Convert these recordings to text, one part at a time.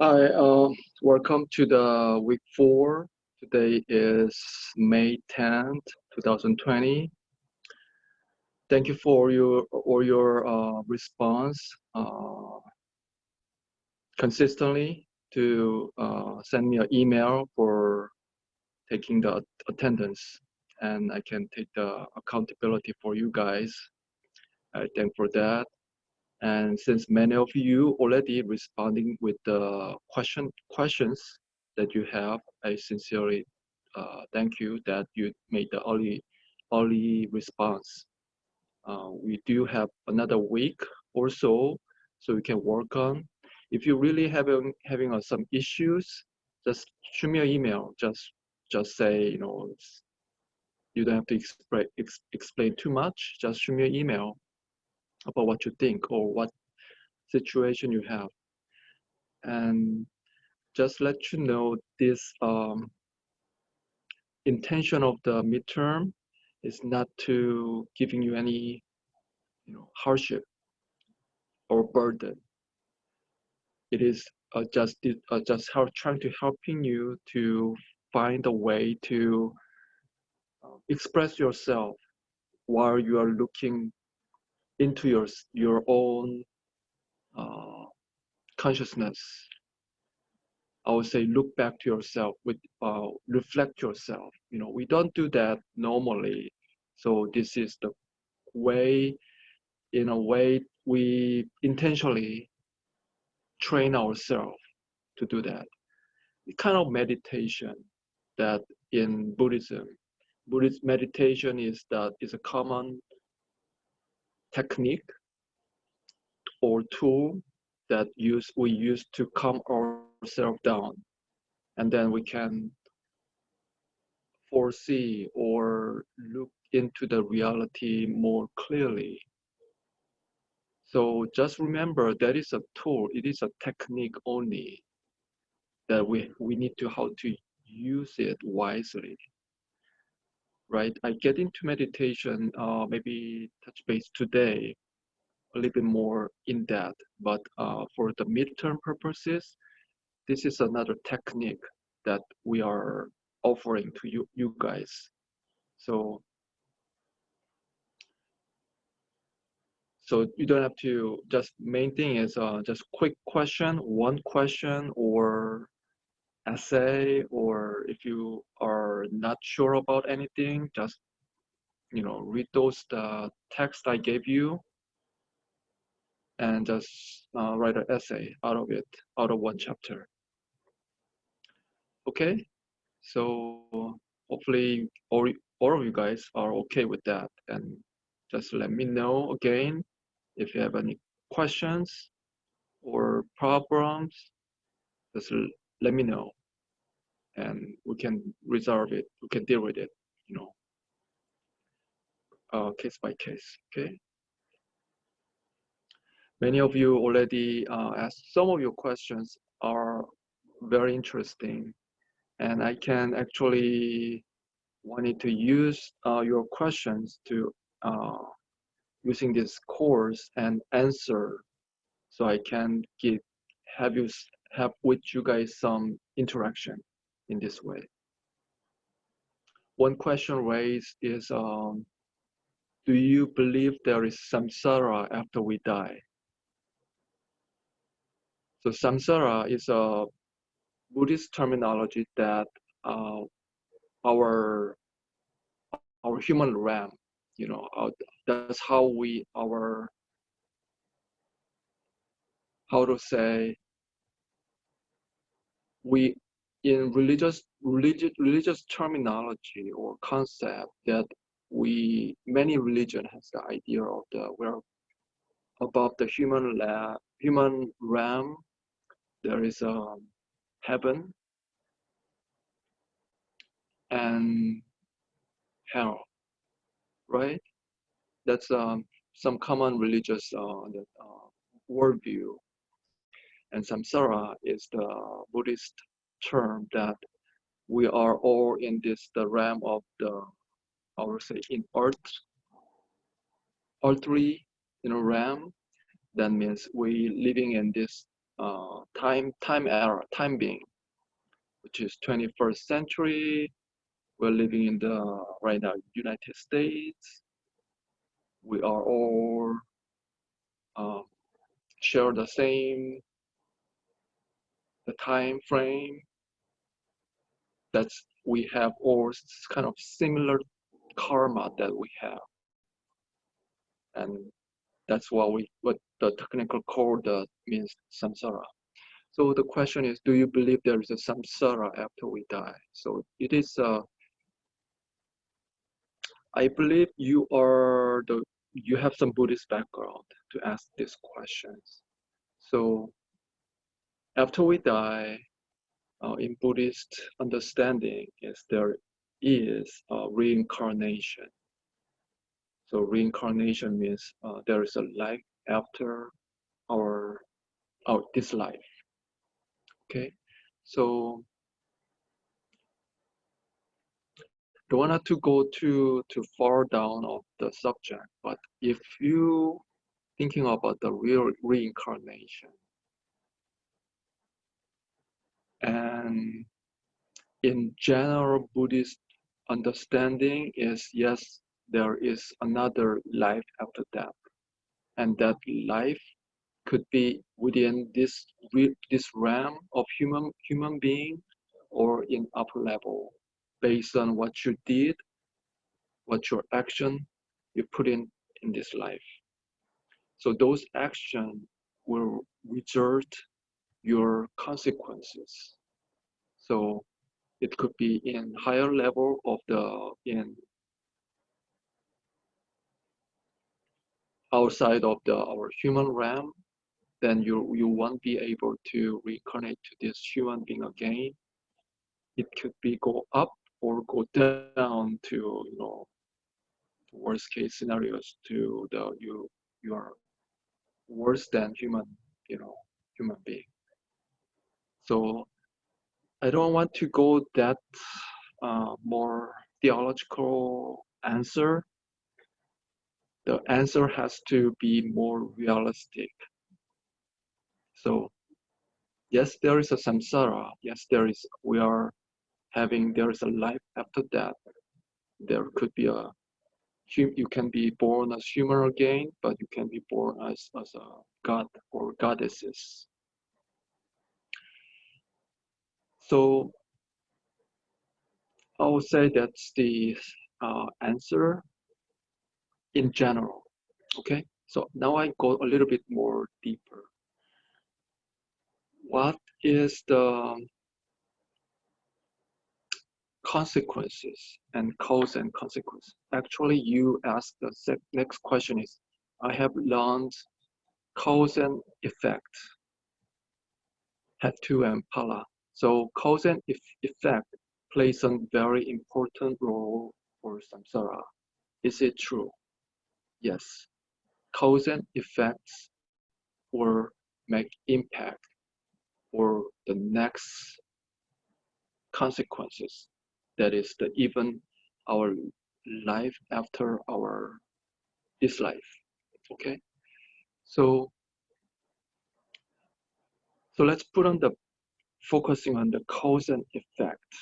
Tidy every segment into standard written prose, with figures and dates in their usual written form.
Hi, welcome to the week 4. Today is May 10th, 2020. Thank you for your response consistently to send me an email for taking the attendance, and I can take the accountability for you guys. I thank for that. And since many of you already responding with the questions that you have, I sincerely thank you that you made the early response. We do have another week or so we can work on. If you really having some issues, just shoot me an email. Just say, you don't have to explain too much. Just shoot me an email about what you think or what situation you have, and just let you know this intention of the midterm is not to giving you any hardship or burden. It is just trying to helping you to find a way to express yourself while you are looking into your own uh, consciousness. I would say look back to yourself, with reflect yourself. We don't do that normally. So this is the way, in a way, we intentionally train ourselves to do that. The kind of meditation that in Buddhist meditation is a common technique or tool that we use to calm ourselves down, and then we can foresee or look into the reality more clearly. So just remember that is a tool, it is a technique only, that we need to how to use it wisely, right? I get into meditation, maybe touch base today, a little bit more in depth, but for the midterm purposes, this is another technique that we are offering to you guys. So you don't have to, just main thing is just quick question, one question or essay, or if you are not sure about anything, just read those the text I gave you and just write an essay out of it, out of one chapter. Okay, so hopefully all of you guys are okay with that, and just let me know again if you have any questions or problems. Just let me know, and we can resolve it. We can deal with it, case by case. Okay. Many of you already asked. Some of your questions are very interesting, and I can actually wanted to use your questions to using this course and answer, so I can have with you guys some interaction in this way. One question raised is, do you believe there is samsara after we die? So samsara is a Buddhist terminology that our human realm, that's how how to say, we in religious terminology or concept, that many religion has the idea of where above the human realm there is a heaven and hell, right? That's some common religious worldview. And samsara is the Buddhist term that we are all in the realm of I would say, in earthly realm. That means we living in this time era, time being, which is 21st century. We're living in the right now United States. We are all um, share the same the time frame. That's we have all kind of similar karma that we have, and that's what the technical code means samsara. So the question is, do you believe there is a samsara after we die? So it is. I believe you have some Buddhist background to ask these questions. So after we die, in Buddhist understanding, is there is a reincarnation. So reincarnation means there is a life after our this life. Okay, so don't want to go too far down of the subject, but if you thinking about the real reincarnation, and in general Buddhist understanding is yes, there is another life after death, and that life could be within this realm of human being or in upper level based on what you did, what your action you put in this life. So those actions will result your consequences. So it could be in higher level of in outside of our human realm, then you won't be able to reincarnate to this human being again. It could be go up or go down to worst case scenarios to you are worse than human being. So I don't want to go that more theological answer. The answer has to be more realistic. So yes, there is a samsara. Yes, there is. There is a life after death. There could be you can be born as human again, but you can be born as a god or goddesses. So I would say that's the answer in general. Okay, so now I go a little bit more deeper. What is the consequences and cause and consequence? Actually, you ask the next question is, I have learned cause and effect, Hatu and Pala. So cause and effect plays a very important role for samsara. Is it true? Yes. Cause and effects will make impact for the next consequences. That is even our life after this life. Okay. So let's put on the focusing on the cause and effect.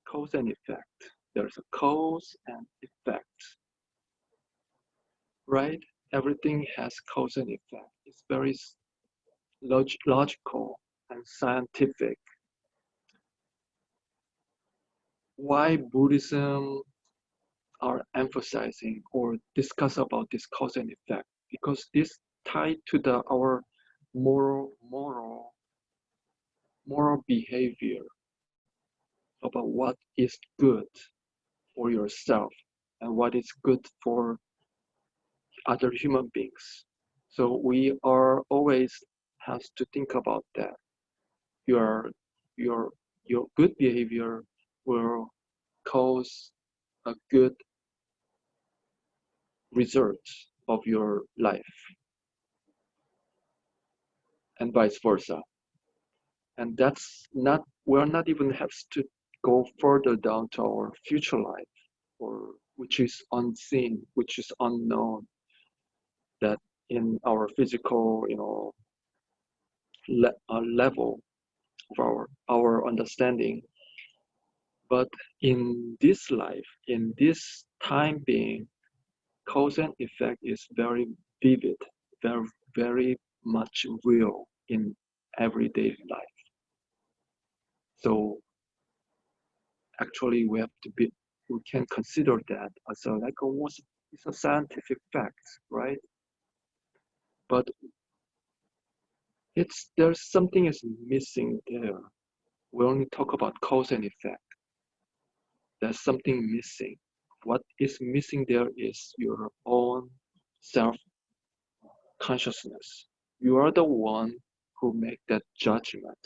Cause and effect. There's a cause and effect, right? Everything has cause and effect. It's very logical and scientific. Why Buddhism are emphasizing or discuss about this cause and effect? Because this tied to our moral behavior about what is good for yourself and what is good for other human beings. So we are always has to think about that. Your your your good behavior will cause a good result of your life and vice versa. And that's not we're not even have to go further down to our future life or which is unseen, which is unknown, that in our physical, level of our understanding. But in this life, in this time being, cause and effect is very vivid, very, very much real in everyday life. So actually we can consider that as a like almost it's a scientific fact, right? But there's something is missing there. We only talk about cause and effect. There's something missing. What is missing there is your own self consciousness. You are the one who make that judgment.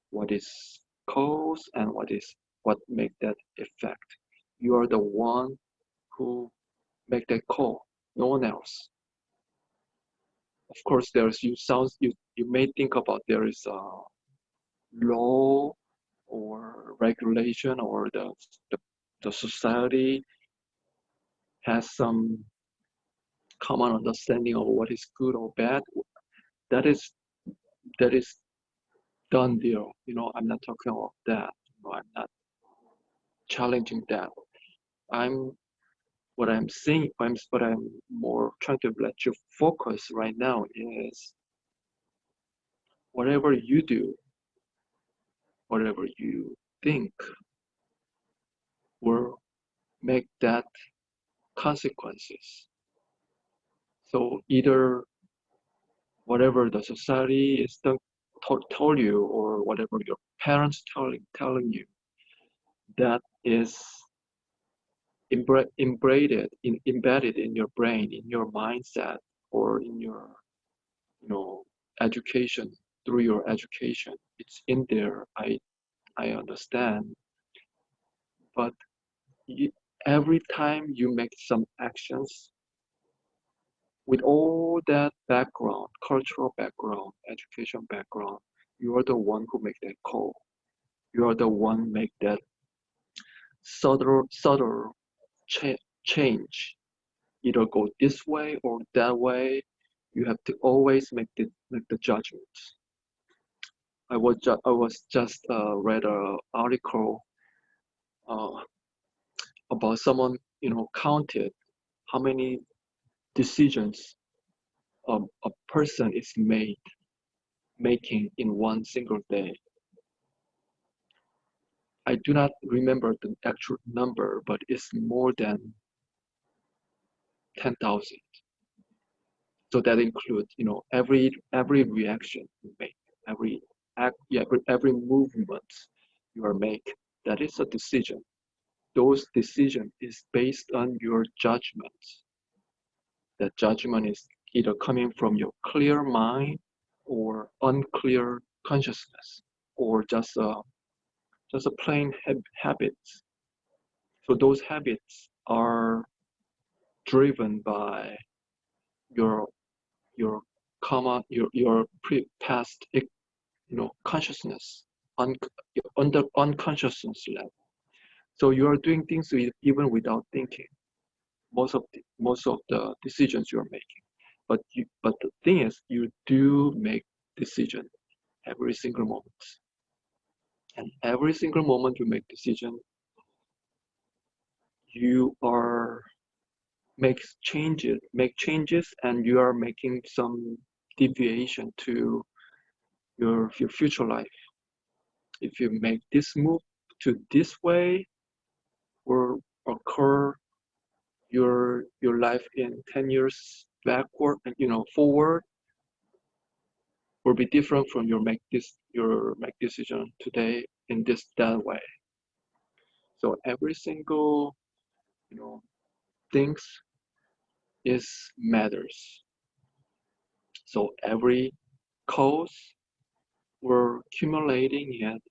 What is cause and what make that effect. You are the one who make that call. No one else. Of course, you may think about there is a law or regulation or the society has some common understanding of what is good or bad. That is that is done deal. I'm not talking about that. I'm not challenging that. I'm what I'm saying. What I'm more trying to let you focus right now is whatever you do, whatever you think, will make that consequences. So either whatever the society is told you or whatever your parents telling you, that is embedded in your brain, in your mindset, or in your education, through your education. It's in there. I understand, but every time you make some actions with all that background, cultural background, education background, you are the one who make that call. You are the one make that subtle change, either go this way or that way. You have to always make the judgment. I was just read an article uh, about someone counted how many decisions a person is making in one single day. I do not remember the actual number, but it's more than 10,000. So that includes, every reaction you make, every act, yeah, every movement you are make. That is a decision. Those decision is based on your judgment. That judgment is either coming from your clear mind or unclear consciousness, or just a plain habits. So those habits are driven by your your your past consciousness, under unconsciousness level. So you are doing things even without thinking. Most of the decisions you are making, but the thing is, you do make decision every single moment, and every single moment you make decision, you are make changes, and you are making some deviation to your future life. If you make this move to this way, will occur your life in 10 years backward and forward will be different from your make decision today in that way. So every single things is matters. So every cause we're accumulating it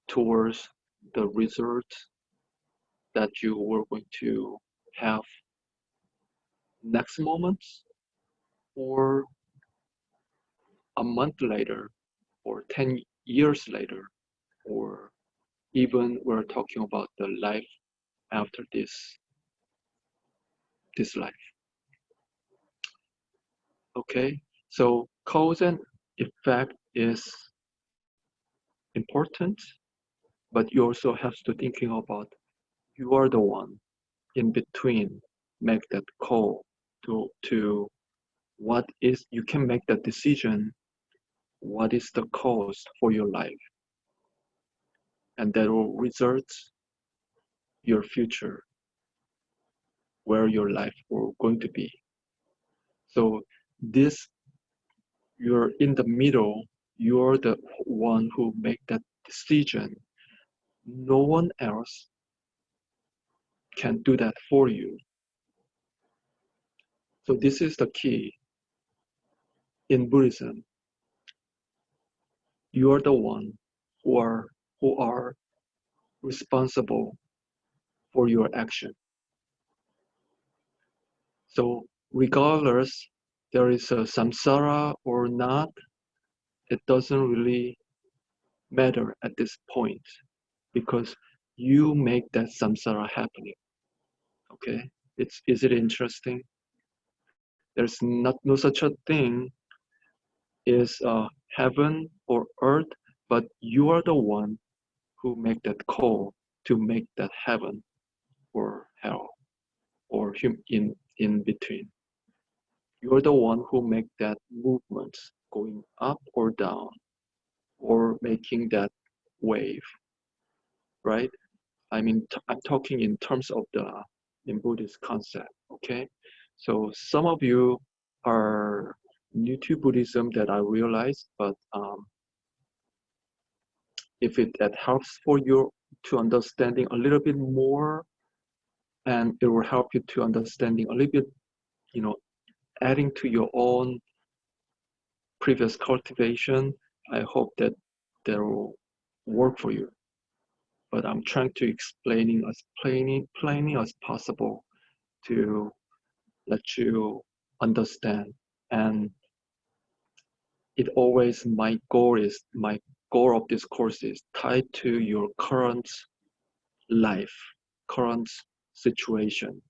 towards the result that you were going to have next moment, or a month later, or 10 years later, or even we're talking about the life after this life. Okay, so cause and effect is important, but you also have to thinking about you are the one in between make that call to what is you can make that decision, what is the cause for your life, and that will result your future, where your life will going to be. So this, you're in the middle, you're the one who make that decision. No one else can do that for you. So this is the key. In Buddhism, you are the one who are responsible for your action. So regardless there is a samsara or not, it doesn't really matter at this point, because you make that samsara happening. Okay, is it interesting? There's no such a thing is heaven or earth, but you are the one who make that call to make that heaven or hell or in between. You're the one who make that movement going up or down or making that wave, right? I mean, I'm talking in terms of the in Buddhist concept, okay? So some of you are new to Buddhism that I realize, but if that helps for you to understanding a little bit more, and it will help you to understanding a little bit, you know, adding to your own previous cultivation, I hope that that will work for you. But I'm trying to explaining as plainly as possible to let you understand. And it always my goal of this course is tied to your current life, current situation.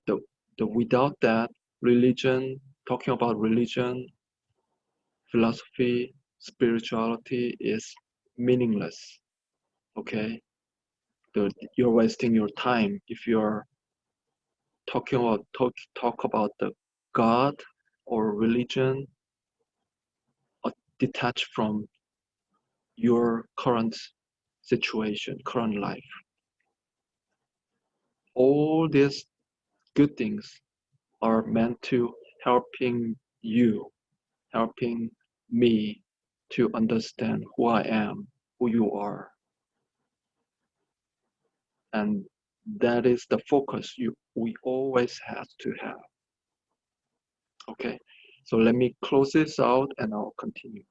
The without that, religion, talking about religion, philosophy, spirituality is meaningless. Okay, you're wasting your time if you're talk about the God or religion detached from your current situation, current life. All these good things are meant to helping you, helping me to understand who I am, who you are. And that is the focus we always have to have. Okay, so let me close this out and I'll continue.